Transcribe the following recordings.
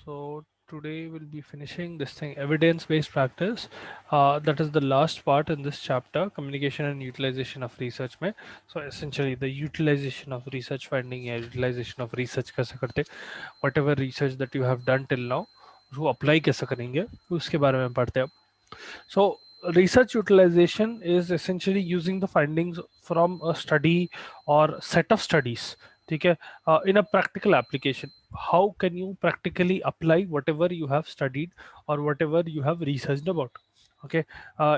So today we'll be finishing this thing, evidence-based practice. That is the last part in this chapter, communication and utilization of research में. So essentially the utilization of research finding या utilization of research कैसे करते, whatever research that you have done till now, उसको apply कैसे करेंगे, उसके बारे में पढ़ते हैं. So research utilization is essentially using the findings from a study or set of studies, ठीक है, in a practical application. How can you practically apply whatever you have studied or whatever you have researched about? Okay,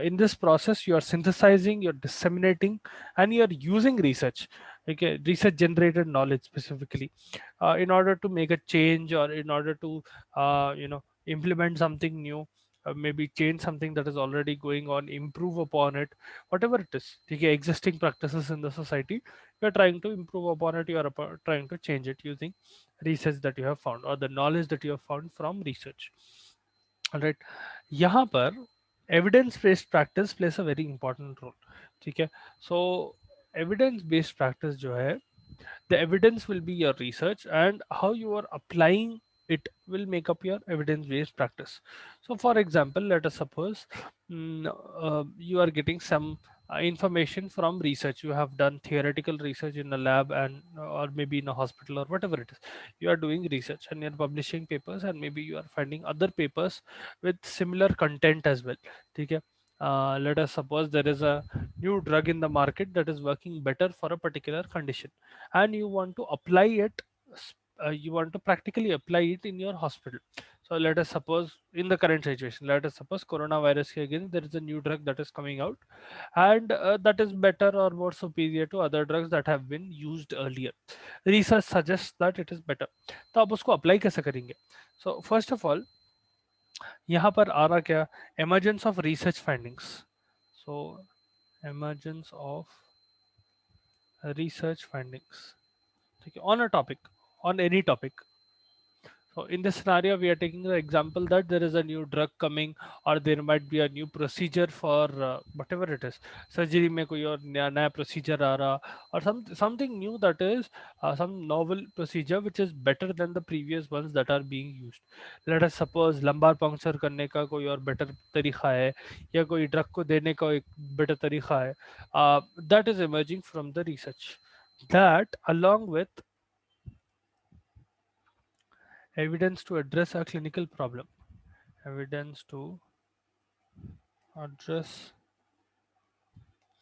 in this process you are synthesizing, you're disseminating, and you're using research, okay, research generated knowledge specifically, in order to make a change or in order to implement something new, maybe change something that is already going on, improve upon it, whatever it is. Okay, existing practices in the society, you're trying to improve upon it, you're trying to change it using research that you have found or the knowledge that you have found from research. All right, यहाँ पर evidence based practice plays a very important role. ठीक है, so evidence based practice जो है, the evidence will be your research and how you are applying it will make up your evidence based practice. So for example, let us suppose you are getting some information from research. You have done theoretical research in a lab and or maybe in a hospital or whatever it is. You are doing research and you're publishing papers, and maybe you are finding other papers with similar content as well. Okay, let us suppose there is a new drug in the market that is working better for a particular condition, and you want to apply it, you want to practically apply it in your hospital. So let us suppose in the current situation, let us suppose coronavirus ke against there is a new drug that is coming out, and that is better or more superior to other drugs that have been used earlier. Research suggests that it is better. तो आप उसको apply कैसे करेंगे? So first of all, यहाँ पर आ रहा क्या, emergence of research findings. So emergence of research findings, okay, on a topic, on any topic. So in this scenario, we are taking the example that there is a new drug coming, or there might be a new procedure for whatever it is. Surgery में कोई और नया procedure आ रहा, or something new that is some novel procedure which is better than the previous ones that are being used. Let us suppose lumbar puncture करने का कोई और better तरीका है, या कोई drug को देने का एक better तरीका है. That is emerging from the research. That along with evidence to address a clinical problem, evidence to address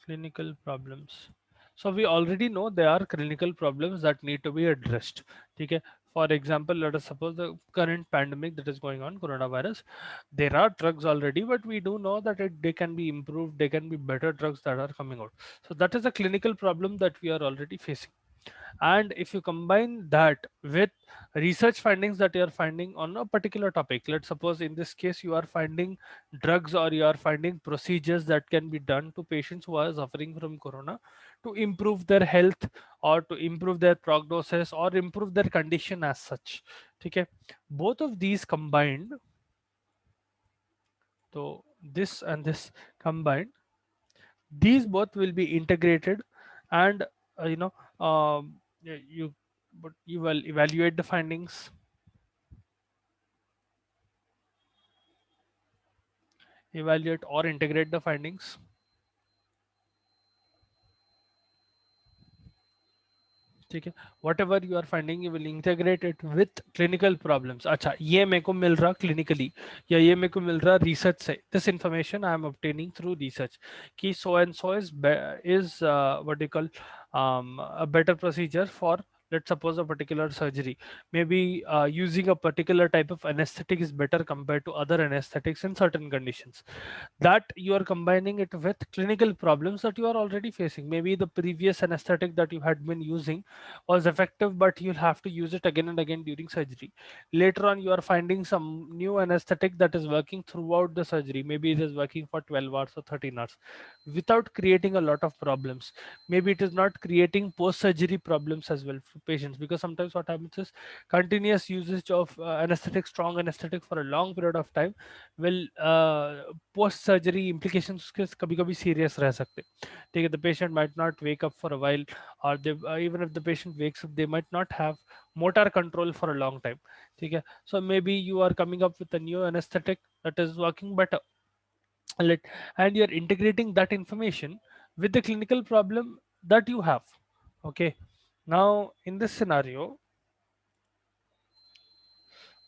clinical problems. So we already know there are clinical problems that need to be addressed. Okay, for example, let us suppose the current pandemic that is going on, coronavirus, there are drugs already, but we do know that they can be improved, they can be better drugs that are coming out. So that is a clinical problem that we are already facing. And if you combine that with research findings that you are finding on a particular topic, let's suppose in this case you are finding drugs or you are finding procedures that can be done to patients who are suffering from corona to improve their health or to improve their prognosis or improve their condition as such. Okay, both of these combined, so this and this combined, these both will be integrated, and you know you, but you will evaluate the findings, evaluate or integrate the findings. ठीक है, whatever you are finding you will integrate it with clinical problems. अच्छा, ये मेरे को मिल रहा clinically या ये मेरे को मिल रहा research से, this information I am obtaining through research कि so and so is what do you call a better procedure for, let's suppose, a particular surgery. Maybe using a particular type of anesthetic is better compared to other anesthetics in certain conditions. That you are combining it with clinical problems that you are already facing. Maybe the previous anesthetic that you had been using was effective, but you'll have to use it again and again during surgery. Later on, you are finding some new anesthetic that is working throughout the surgery. Maybe it is working for 12 hours or 13 hours. without creating a lot of problems. Maybe it is not creating post surgery problems as well for patients, because sometimes what happens is continuous usage of anesthetic, strong anesthetic for a long period of time will post surgery implications उसके कभी कभी serious रह सकते हैं. ठीक है, the patient might not wake up for a while, or they, even if the patient wakes up, they might not have motor control for a long time. ठीक है, so maybe you are coming up with a new anesthetic that is working better. Let, and you're integrating that information with the clinical problem that you have. Okay, now in this scenario,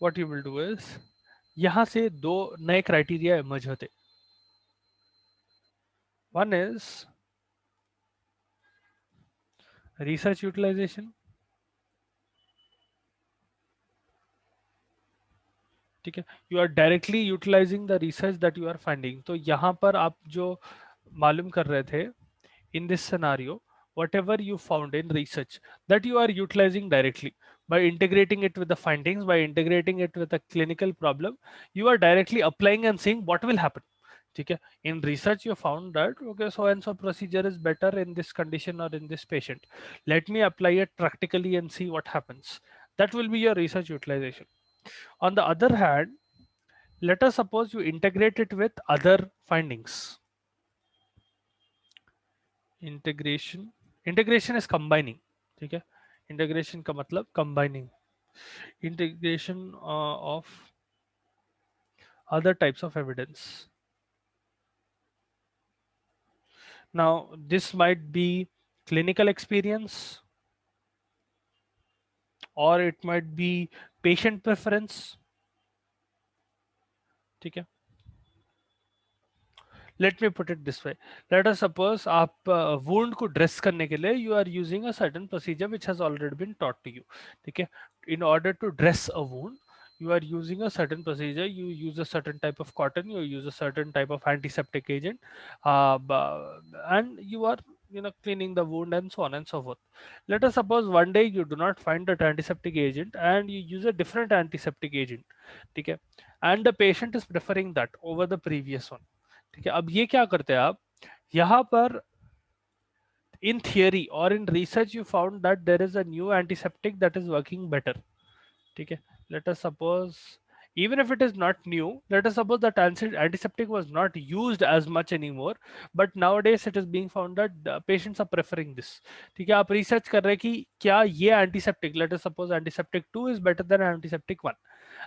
what you will do is, यहाँ से दो नए criteria emerge होते. One is research utilization. ठीक है, you are directly utilising the research that you are finding. तो यहाँ पर आप जो मालूम कर रहे थे, in this scenario, whatever you found in research, that you are utilizing directly by integrating it with the findings, by integrating it with a clinical problem, you are directly applying and seeing what will happen. ठीक है, in research you found that okay, so and so procedure is better in this condition or in this patient, let me apply it practically and see what happens. That will be your research utilization. On the other hand, let us suppose you integrate it with other findings. Integration is combining. ठीक है, integration का मतलब combining, integration of other types of evidence. Now this might be clinical experience, or it might be patient preference. ठीक है, let me put it this way. Let us suppose आप wound को dress करने के लिए you are using a certain procedure which has already been taught to you. ठीक है, in order to dress a wound, you are using a certain procedure, you use a certain type of cotton, you use a certain type of antiseptic agent, and you are, you know, cleaning the wound and so on and so forth. Let us suppose one day you do not find that antiseptic agent and you use a different antiseptic agent. ठीक है, and the patient is preferring that over the previous one. ठीक है, अब ये क्या करते हैं आप यहाँ पर, in theory or in research you found that there is a new antiseptic that is working better. ठीक है, let us suppose, even if it is not new, let us suppose that antiseptic was not used as much anymore, but nowadays it is being found that patients are preferring this. ठीक है, आप research कर रहे हैं कि क्या ये antiseptic, let us suppose antiseptic 2 is better than antiseptic 1,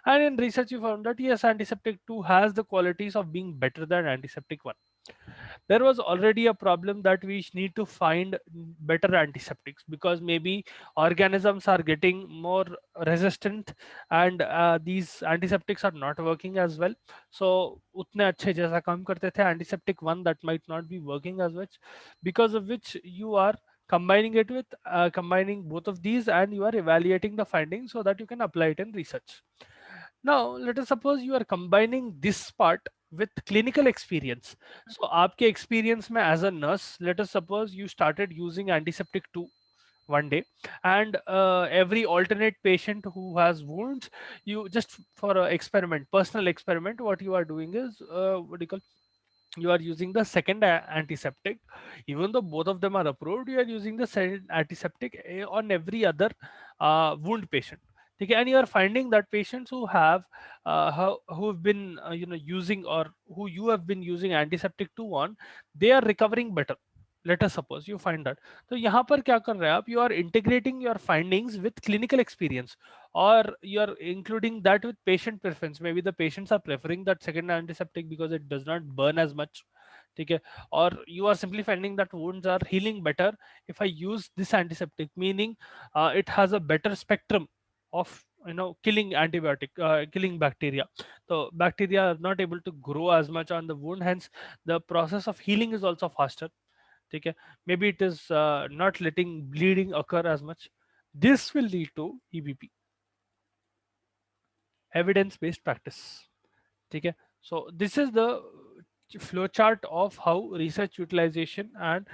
and in research you found that yes, antiseptic 2 has the qualities of being better than antiseptic 1. There was already a problem that we need to find better antiseptics, because maybe organisms are getting more resistant, and these antiseptics are not working as well. So utne अच्छे जैसा काम करते थे, antiseptic one that might not be working as much, because of which you are combining it with combining both of these, and you are evaluating the findings so that you can apply it in research. Now let us suppose you are combining this part with clinical experience. So आपके experience में as a nurse, let us suppose you started using antiseptic 2 one day, and every alternate patient who has wounds, you just for a experiment, personal experiment, what you are doing is what do you call, you are using the second antiseptic. Even though both of them are approved, you are using the second antiseptic on every other wound patient. Okay, and you are finding that patients who have who've been you know, using, or who you have been using antiseptic 2 on, they are recovering better. Let us suppose you find that. तो यहाँ पर क्या कर रहे हैं आप, you are integrating your findings with clinical experience, or you are including that with patient preference. Maybe the patients are preferring that second antiseptic because it does not burn as much. ठीक है, or you are simply finding that wounds are healing better if I use this antiseptic, meaning it has a better spectrum of, you know, killing antibiotic, killing bacteria. So bacteria are not able to grow as much on the wound, hence the process of healing is also faster. ठीक है, maybe it is not letting bleeding occur as much. This will lead to EBP, evidence based practice. ठीक है, so this is the flow chart of how research utilization and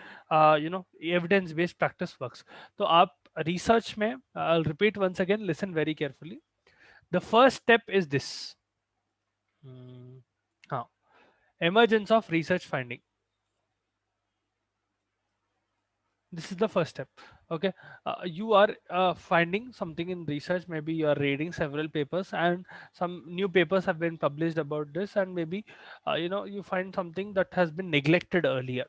you know, evidence based practice works. तो आप research में, I'll repeat once again, listen very carefully. The first step is this. Hmm, हाँ, emergence of research finding. This is the first step. Okay, you are finding something in research. Maybe you are reading several papers, and some new papers have been published about this, and maybe you find something that has been neglected earlier,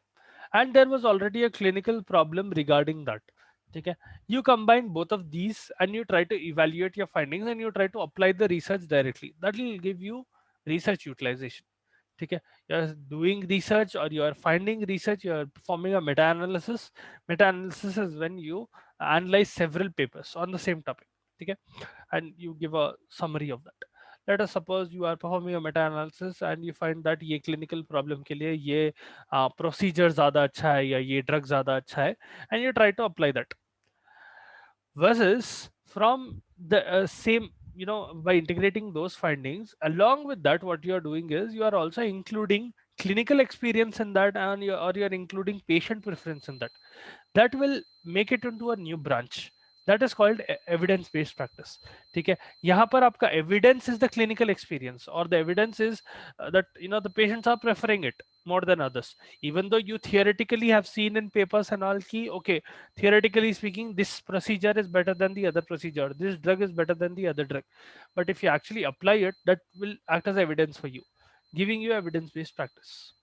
and there was already a clinical problem regarding that. Okay, you combine both of these and you try to evaluate your findings and you try to apply the research directly. That will give you research utilization. Okay, you're doing research or you are finding research, you are performing a meta-analysis. Meta-analysis is when you analyze several papers on the same topic. Okay, and you give a summary of that. Let us suppose you are performing a meta-analysis and you find that ये clinical problem के लिए ये procedure ज़्यादा अच्छा है या ये drug ज़्यादा अच्छा है, and you try to apply that. Versus from the same, by integrating those findings along with that, what you are doing is you are also including clinical experience in that, and or you are including patient preference in that. That will make it into a new branch. That is called evidence based practice. ठीक है, यहाँ पर आपका evidence is the clinical experience, or the evidence is that the patients are preferring it more than others, even though you theoretically have seen in papers and all key. Okay, theoretically speaking, this procedure is better than the other procedure, this drug is better than the other drug, but if you actually apply it, that will act as evidence for you, giving you evidence based practice.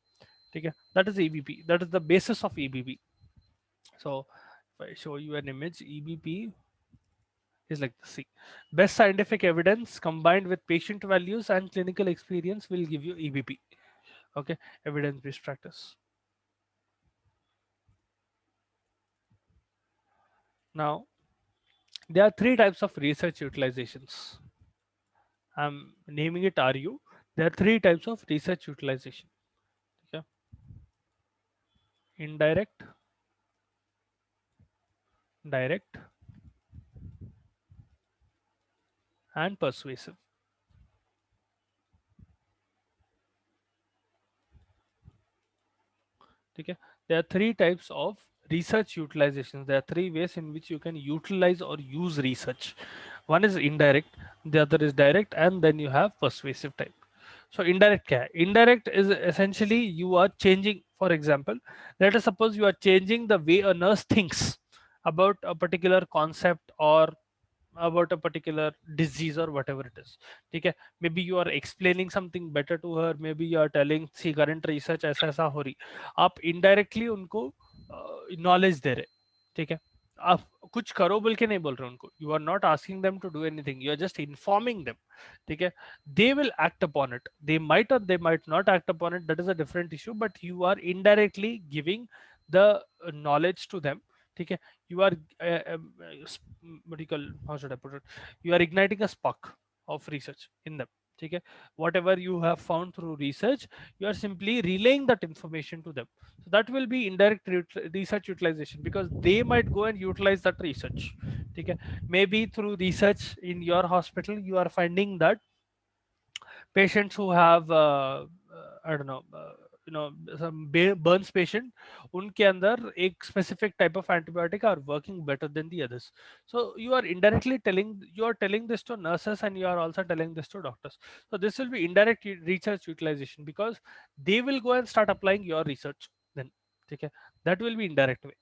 Okay, that is EBP, that is the basis of EBP. So if I show you an image, EBP is like this. See, best scientific evidence combined with patient values and clinical experience will give you EBP. Okay, evidence based practice. Now, there are three types of research utilizations. I'm naming it RU. There are three types of research utilization. Okay, indirect, direct, and persuasive. Okay, there are three types of research utilizations. There are three ways in which you can utilize or use research. One is indirect, the other is direct, and then you have persuasive type. So indirect क्या है? Indirect is essentially you are changing. For example, let us suppose you are changing the way a nurse thinks about a particular concept or about a particular disease or whatever it is. ठीक है, maybe you are explaining something better to her, maybe you are telling C current research ऐसा ऐसा हो रही, आप indirectly उनको knowledge दे रहे. ठीक है, आप कुछ करो बोल के नहीं बोल रहे उनको, you are not asking them to do anything, you are just informing them. ठीक है, they will act upon it, they might or they might not act upon it, that is a different issue, but you are indirectly giving the knowledge to them. ठीक है, you are what do you call, how should I put it, you are igniting a spark of research in them. ठीक है, whatever you have found through research, you are simply relaying that information to them. So that will be indirect research utilization, because they might go and utilize that research. ठीक है, maybe through research in your hospital you are finding that patients who have I don't know, some burns patient, उनके अंदर एक specific type of antibiotic are working better than the others. So you are indirectly telling, you are telling this to nurses and you are also telling this to doctors. So this will be indirect research utilization, because they will go and start applying your research then. Okay, that will be indirect way.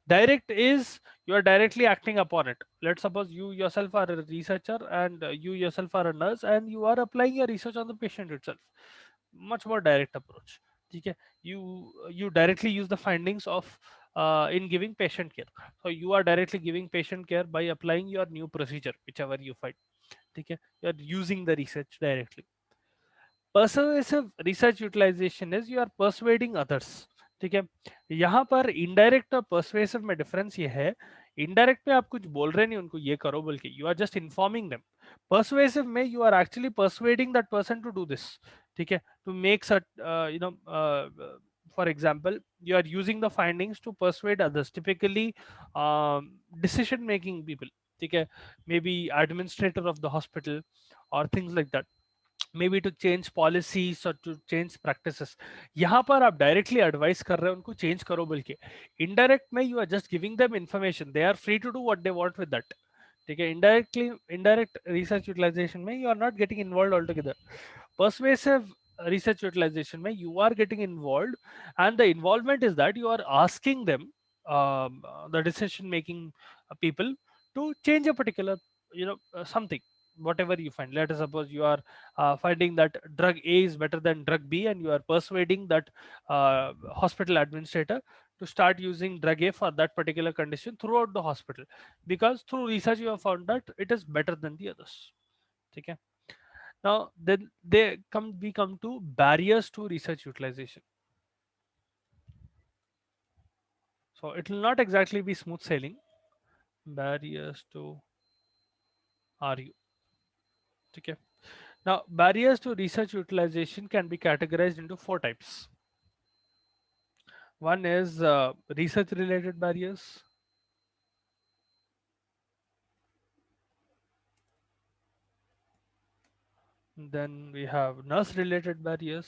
Direct is you are directly acting upon it. Let's suppose you yourself are a researcher and you yourself are a nurse and you are applying your research on the patient itself. Much more direct approach. Okay, you directly use the findings of in giving patient care. So you are directly giving patient care by applying your new procedure, whichever you find. Okay, you are using the research directly. Persuasive research utilization is you are persuading others. ठीक है, यहाँ पर indirect और persuasive में difference ये है, indirect में आप कुछ बोल रहे नहीं उनको ये करो बोल के, you are just informing them. Persuasive में you are actually persuading that person to do this. ठीक है, to make for example, you are using the findings to persuade others, typically decision making people. ठीक है, maybe administrator of the hospital or things like that, maybe to change policies or to change practices. यहाँ पर आप directly advise कर रहे हो उनको change करो बोल के. Indirect में you are just giving them information, they are free to do what they want with that. ठीक है, indirectly, indirect research utilization में you are not getting involved altogether. Persuasive research utilization में you are getting involved, and the involvement is that you are asking them the decision making people to change a particular, something, whatever you find. Let us suppose you are finding that drug A is better than drug B, and you are persuading that hospital administrator to start using drug A for that particular condition throughout the hospital, because through research you have found that it is better than the others. Okay. Now then we come to barriers to research utilization. So it will not exactly be smooth sailing. Barriers to RU. Okay. Now, barriers to research utilization can be categorized into four types. One is research related barriers. Then we have nurse related barriers,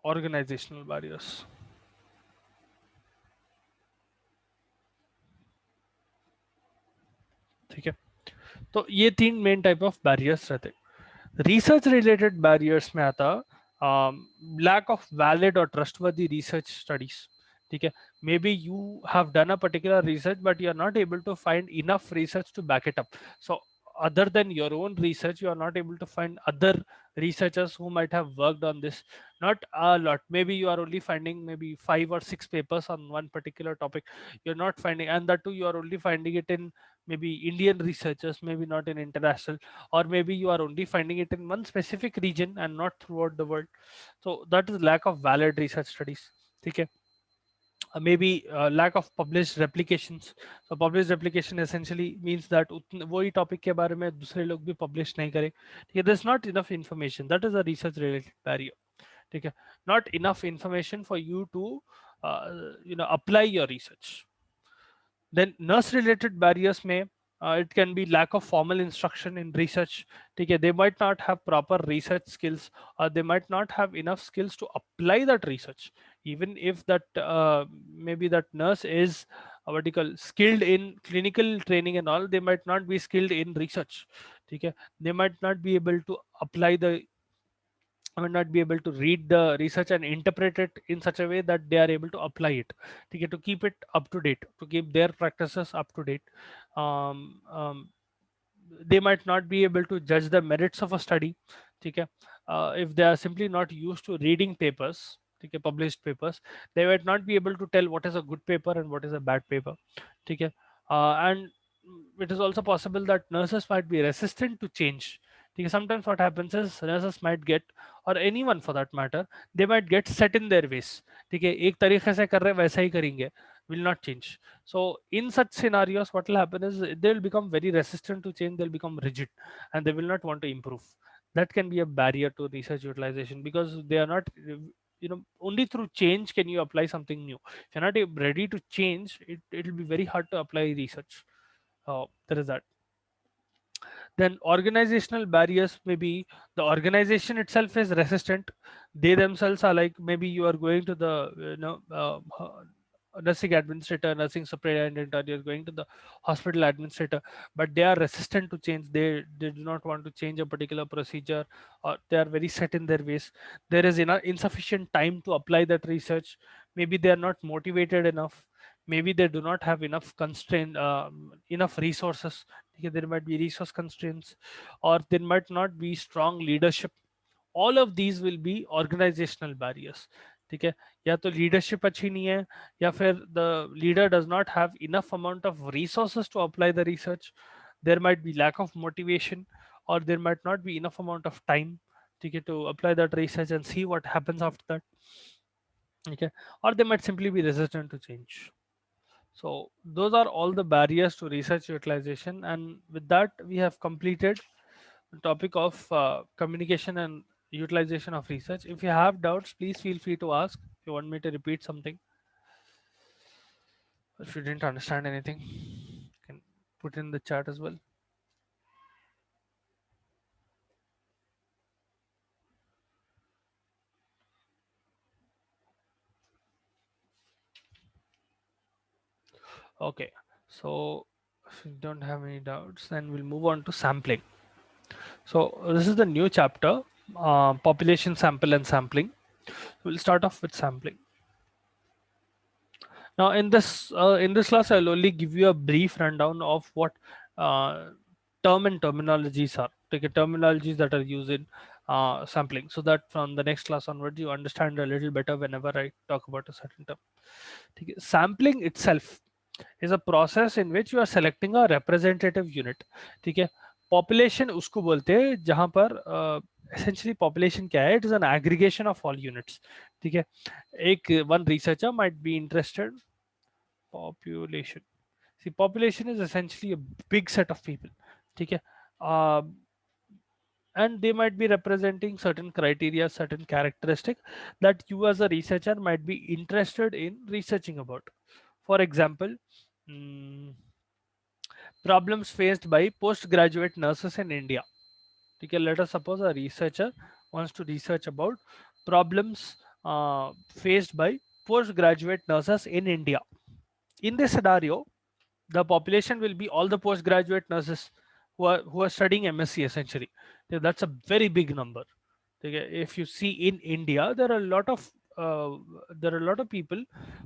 organizational barriers. ठीक है, तो ये तीन main type of barriers रहते हैं. Research related barriers में आता lack of valid और ट्रस्टवर्दी रिसर्च स्टडीज. ठीक है, maybe you have done a particular research but you are not able to find enough research to back it up. So other than your own research, you are not able to find other researchers who might have worked on this. Not a lot, maybe you are only finding maybe 5 or 6 papers on one particular topic. You're not finding, and that too you are only finding it in maybe Indian researchers, maybe not in international, or maybe you are only finding it in one specific region and not throughout the world. So that is lack of valid research studies. Okay. Maybe lack of published replications. So published replication essentially means that वही topic के बारे में दूसरे लोग भी publish नहीं करें. ठीक है, there's not enough information. That is a research related barrier. ठीक है, not enough information for you to apply your research. Then nurse related barriers may, it can be lack of formal instruction in research. Okay, they might not have proper research skills, or they might not have enough skills to apply that research. Even if that maybe that nurse is what you call skilled in clinical training and all, they might not be skilled in research. Okay, they might not be able to apply the, I might not be able to read the research and interpret it in such a way that they are able to apply it. To keep it up to date, to keep their practices up to date. Um, um, they might not be able to judge the merits of a study. Okay, if they are simply not used to reading papers, okay, published papers, they might not be able to tell what is a good paper and what is a bad paper. Okay, and it is also possible that nurses might be resistant to change. Okay, sometimes what happens is nurses might get, or anyone for that matter, they might get set in their ways. ठीक है, एक तरीके से कर रहे वैसा ही करेंगे, will not change. So in such scenarios, what will happen is they will become very resistant to change. They'll become rigid, and they will not want to improve. That can be a barrier to research utilization, because they are not, only through change can you apply something new. If you're not ready to change, it will be very hard to apply research. There is that. Then organizational barriers, maybe the organization itself is resistant. They themselves are like, maybe you are going to the nursing administrator, nursing superintendent, or you're going to the hospital administrator, but they are resistant to change. They do not want to change a particular procedure, or they are very set in their ways. There is insufficient time to apply that research. Maybe they are not motivated enough. Maybe they do not have enough constraint, enough resources. Okay, there might be resource constraints, or there might not be strong leadership. All of these will be organizational barriers. ठीक है, या तो leadership अच्छी नहीं है, या फिर the leader does not have enough amount of resources to apply the research. There might be lack of motivation, और there might not be enough amount of time, ठीक है, to apply that research and see what happens after that. Okay, or they might simply be resistant to change. So those are all the barriers to research utilization, and with that we have completed the topic of communication and utilization of research. If you have doubts, please feel free to ask. If you want me to repeat something, if you didn't understand anything, you can put in the chat as well. Okay, so if you don't have any doubts, then we'll move on to sampling. So this is the new chapter, population sample and sampling. We'll start off with sampling. Now, in this class, I'll only give you a brief rundown of what uh, term and terminologies are. Take a terminologies that are used in sampling, so that from the next class onwards, you understand a little better whenever I talk about a certain term. ठीक है? Sampling itself is a process in which you are selecting a representative unit. ठीक है? Population उसको बोलते हैं जहां पर essentially population क्या है? It is an aggregation of all units. ठीक है? एक one researcher might be interested population. See, population is essentially a big set of people. ठीक है? Uh, and they might be representing certain criteria, certain characteristic that you as a researcher might be interested in researching about. For example, mm, problems faced by postgraduate nurses in India. Okay, let us suppose a researcher wants to research about problems faced by postgraduate nurses in India. In this scenario, the population will be all the postgraduate nurses who are studying MSc essentially. That's a very big number. Okay, if you see in India, uh, there are a lot of people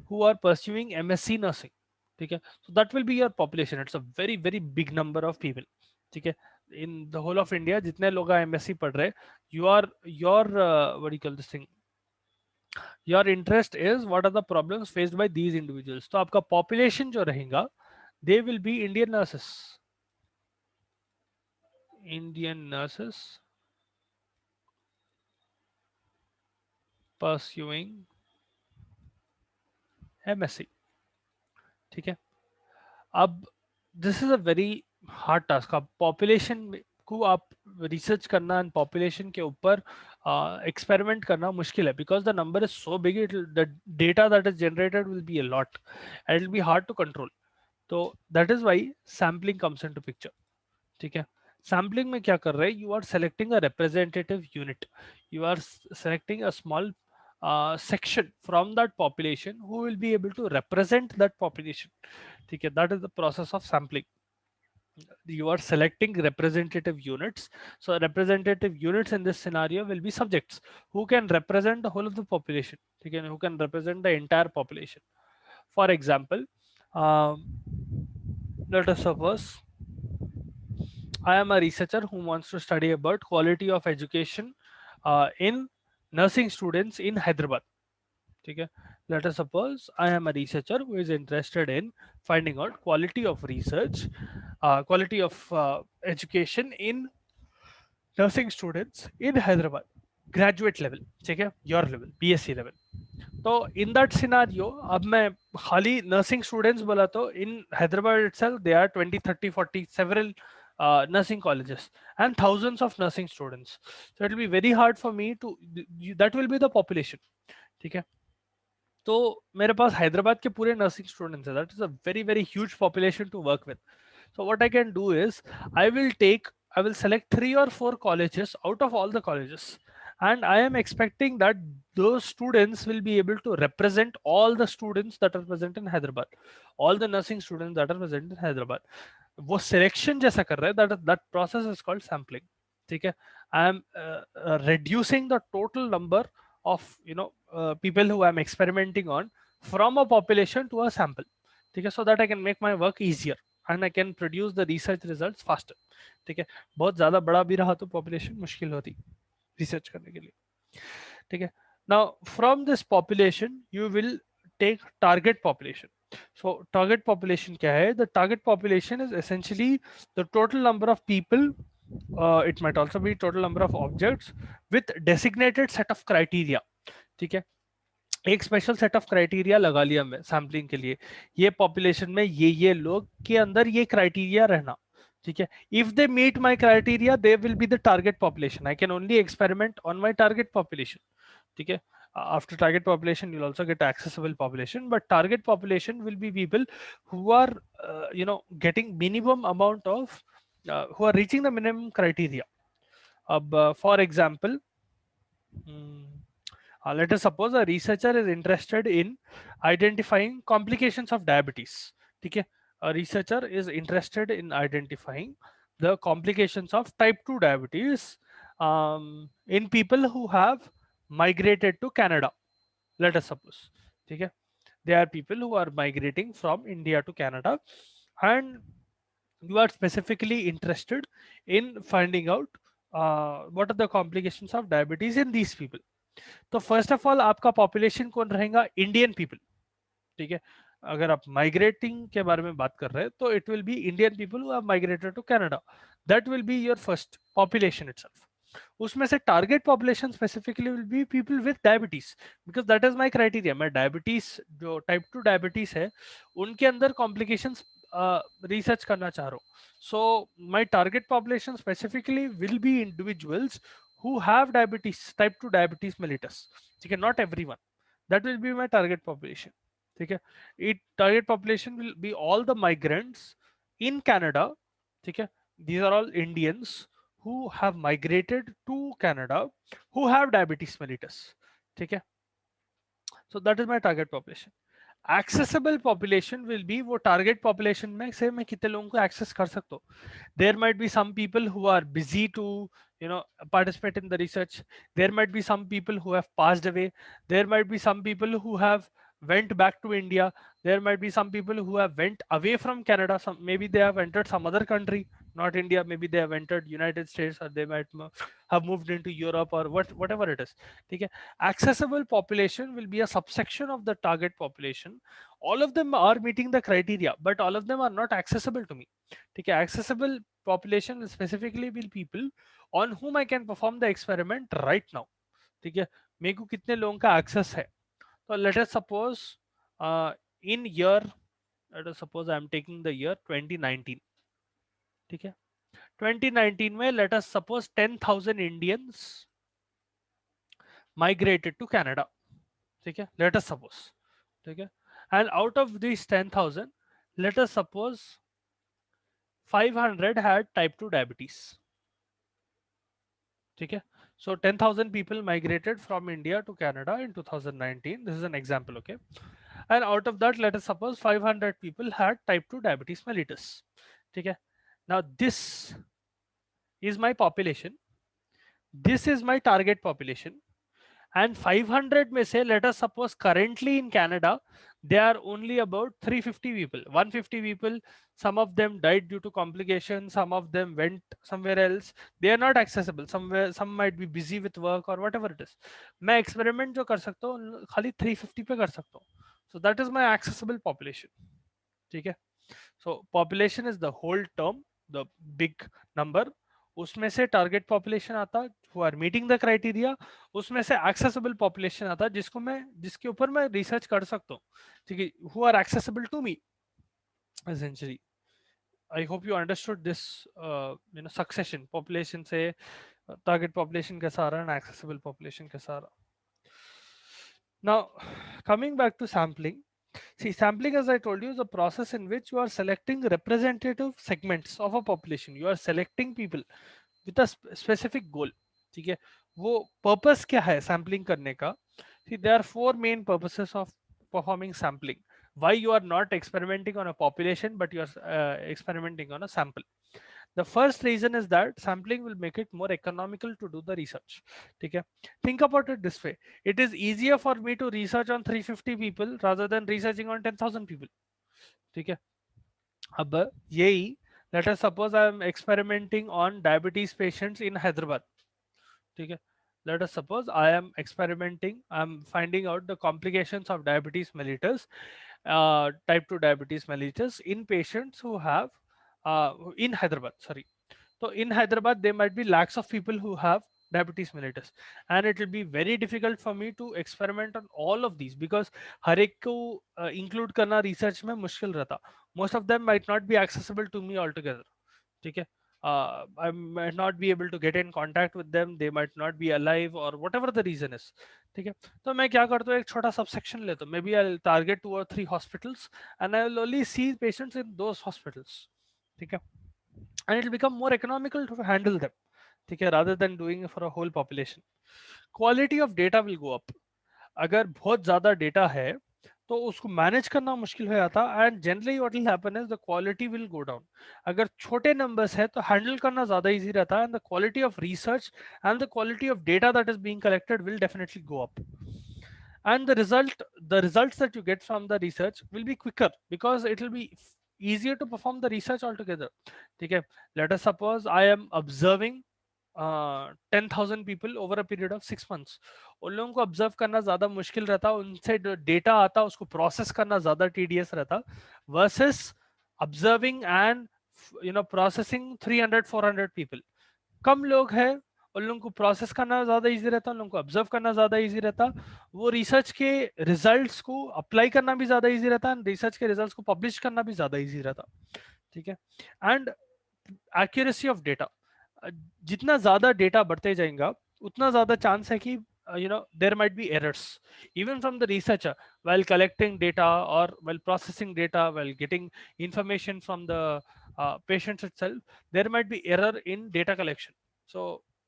who are pursuing MSc nursing. Okay, so that will be your population. It's a very very big number of people. Okay, in the whole of India, जितने लोग MSc पढ़ रहे, your what do you call this thing? Your interest is what are the problems faced by these individuals. तो आपका population जो रहेगा, they will be Indian nurses. Indian nurses pursuing MSc. ठीक है? अब this is a very hard task. आप population को आप रिसर्च करना एंड पॉपुलेशन के ऊपर एक्सपेरिमेंट करना मुश्किल है, because the number is so big, it the data that is generated will be a lot and it will be hard to control. तो that is why sampling comes into picture. ठीक है? Sampling में क्या कर रहे हैं? You are selecting a representative unit. You are selecting a small section from that population who will be able to represent that population. ठीक है? That is the process of sampling. You are selecting representative units. So representative units in this scenario will be subjects who can represent the whole of the population. ठीक है? Who can represent the entire population. For example, um, let us suppose I am a researcher who wants to study about quality of education in nursing students in Hyderabad. Okay, let us suppose I am a researcher who is interested in finding out quality of research, quality of education in nursing students in Hyderabad, graduate level. ठीक है? Your level, BSc level. तो in that scenario, अब मैं खाली nursing students बोला तो in Hyderabad itself there are 20, 30, 40 several nursing colleges and thousands of nursing students. So it will be very hard for me to, that will be the population. ठीक है? तो मेरे पास हैदराबाद के पूरे नर्सिंग स्टूडेंट्स हैं. That is a very very huge population to work with. So what I can do is I will select 3 or 4 colleges out of all the colleges, and I am expecting that those students will be able to represent all the students that are present in Hyderabad, all the nursing students that are present in Hyderabad. वो selection जैसा कर रहा है, that process is called sampling. ठीक है? I am reducing the total number of people who I'm experimenting on from a population to a sample. ठीक है? So that I can make my work easier and I can produce the research results faster. ठीक है? बहुत ज्यादा बड़ा भी रहा तो population मुश्किल होती research करने के लिए. ठीक है? Now from this population you will take target population. So target population क्या है? The target population is essentially the total number of people. It might also be total number of objects with designated set of criteria. ठीक है? एक special set of criteria लगा लिया मैं sampling के लिए. ये पॉपुलेशन में ये लोग के अंदर ये क्राइटेरिया रहना. ठीक है? If they meet my criteria they will be the target population. I can only experiment on my target population. ठीक है? After target population you'll also get accessible population, but target population will be people who are getting minimum amount of who are reaching the minimum criteria. For example, let us suppose a researcher is interested in identifying complications of diabetes. Okay? A researcher is interested in identifying the complications of type 2 diabetes in people who have migrated to Canada, let us suppose. ठीक है, they are people who are migrating from India to Canada, and you are specifically interested in finding out what are the complications of diabetes in these people. तो first of all आपका population कौन रहेगा? Indian people. ठीक है, अगर आप migrating के बारे में बात कर रहे हैं तो it will be Indian people who have migrated to Canada. That will be your first population itself. उसमें से target population specifically will be people with diabetes, because that is my criteria. मैं डायबिटीज, जो type 2 diabetes है, उनके अंदर complications research करना चाह रहा हूँ. So my target population specifically will be individuals who have diabetes, type 2 diabetes mellitus. ठीक है, not everyone. That will be my target population. ठीक है, it target population will be all the migrants in Canada. ठीक है, these are all Indians who have migrated to Canada who have diabetes mellitus. ठीक है, so that is my target population. Accessible population will be वो target population में से मैं कितने लोगों को access कर सकता हूँ. There might be some people who are busy to, you know, participate in the research. There might be some people who have passed away. There might be some people who have went back to India. There might be some people who have went away from Canada. Some, maybe they have entered some other country, not India. Maybe they have entered United States, or they might have moved into Europe, or whatever it is. Okay. Accessible population will be a subsection of the target population. All of them are meeting the criteria, but all of them are not accessible to me. Okay. Accessible population will specifically be people on whom I can perform the experiment right now. ठीक है, मेरे को कितने लोगों का access है. So let us suppose in year, let us suppose I am taking the year 2019. ठीक है, 2019 में let us suppose 10,000 Indians migrated to Canada. ठीक है, let us suppose. ठीक है, and out of these 10,000, let us suppose 500 had type 2 diabetes. ठीक है, so 10,000 people migrated from India to Canada in 2019. This is an example, okay? And out of that, let us suppose 500 people had type 2 diabetes mellitus. ठीक है, now this is my population. This is my target population. And 500 में से let us suppose currently in Canada there are only about 350 people, 150 people. Some of them died due to complications, some of them went somewhere else. They are not accessible. Somewhere, some might be busy with work or whatever it is. मैं experiment जो कर सकता हूँ खाली 350 पे कर सकता हूँ. So that is my accessible population. ठीक है, so population is the whole term, the big number. उसमें से टारगेट पॉपुलेशन आता who are meeting the criteria. उसमें से एक्सेसिबल पॉपुलेशन आता जिसको मैं, जिसके ऊपर मैं रिसर्च कर सकता हूँ. ठीक है, who are accessible to me essentially. I hope you understood this, you know, succession. Population से टारगेट पॉपुलेशन कैसा आ रहा है ना एक्सेसिबल पॉपुलेशन कैसा आ रहा. Now coming back to sampling. See, sampling, as I told you, is a process in which you are selecting representative segments of a population. You are selecting people with a specific goal. ठीक है, वो purpose क्या है sampling करने का? See, there are four main purposes of performing sampling. Why you are not experimenting on a population, but you are experimenting on a sample. The first reason is that sampling will make it more economical to do the research. ठीक है, think about it this way. It is easier for me to research on 350 people rather than researching on 10,000 people. ठीक है, अब यही, let us suppose I am experimenting on diabetes patients in Hyderabad. ठीक है, let us suppose I am experimenting, I am finding out the complications of diabetes mellitus, type 2 diabetes mellitus in patients who have in Hyderabad, sorry. So in Hyderabad, there might be lakhs of people who have diabetes mellitus, and it will be very difficult for me to experiment on all of these because हर एक को include करना research में मुश्किल रहता. Most of them might not be accessible to me altogether. ठीक है, I might not be able to get in contact with them. They might not be alive or whatever the reason is. ठीक है, तो मैं क्या करता हूँ, एक छोटा subsection लेता हूँ. Maybe I'll target 2 or 3 hospitals and I will only see patients in those hospitals. ठीक है, and it will become more economical to handle them. ठीक है, rather than doing it for a whole population. Quality of data will go up. अगर बहुत ज़्यादा data है तो उसको मैनेज करना मुश्किल हो जाता, and generally what will happen is the quality will go down. अगर छोटे नंबर्स है तो हैंडल करना ज्यादा इजी रहता है, and the quality of research and the quality of data that is being collected will definitely go up, and the results that you get from the research will be quicker because it will be easier to perform the research altogether. Okay, let us suppose I am observing 10,000 people over a period of 6 months. उन लोगों को observe करना ज्यादा मुश्किल रहता, उनसे जो data आता उसको प्रोसेस करना ज्यादा टीडियस रहता, versus observing and processing 300-400 people. कम लोग हैं, उन लोगों को प्रोसेस करना ज्यादा इजी रहता, उन लोगों को ऑब्जर्व करना ज्यादा इजी रहता, वो रिसर्च के रिजल्ट्स को अप्लाई करना भी ज्यादा इजी रहता, एंड रिसर्च के रिजल्ट्स को पब्लिश करना भी ज्यादा इजी रहता। ठीक है, एंड एक्यूरेसी ऑफ डेटा, जितना ज्यादा डेटा बढ़ते जाएगा उतना ज्यादा चांस है कि there might be errors even from the researcher while collecting data or while processing data, while getting information from the patients itself, there might be error in data collection. So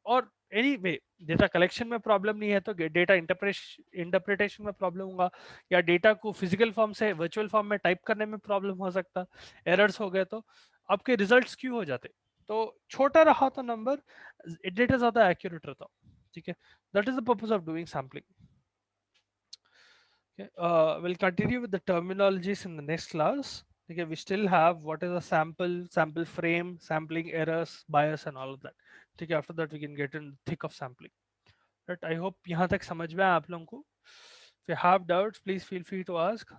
or anyway, data collection में problem नहीं है तो data interpretation में problem होगा, या data को physical form से virtual form में टाइप करने में प्रॉब्लम हो सकता, एरर्स हो गए तो आपके रिजल्ट्स क्यों हो जाते। तो छोटा रहा तो नंबर, डेटा ज्यादा एक्यूरेट रहता। ठीक है, that is the purpose of doing sampling. Okay, we'll continue with the terminologies in the next class. Okay, we still have what is a sample, sample frame, sampling errors, bias, and all of that. Okay, after that we can get in the thick of sampling. Right, I hope यहाँ तक समझ में आया आप लोगों को. If you have doubts, please feel free to ask.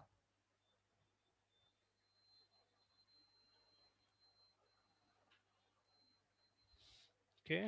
Okay.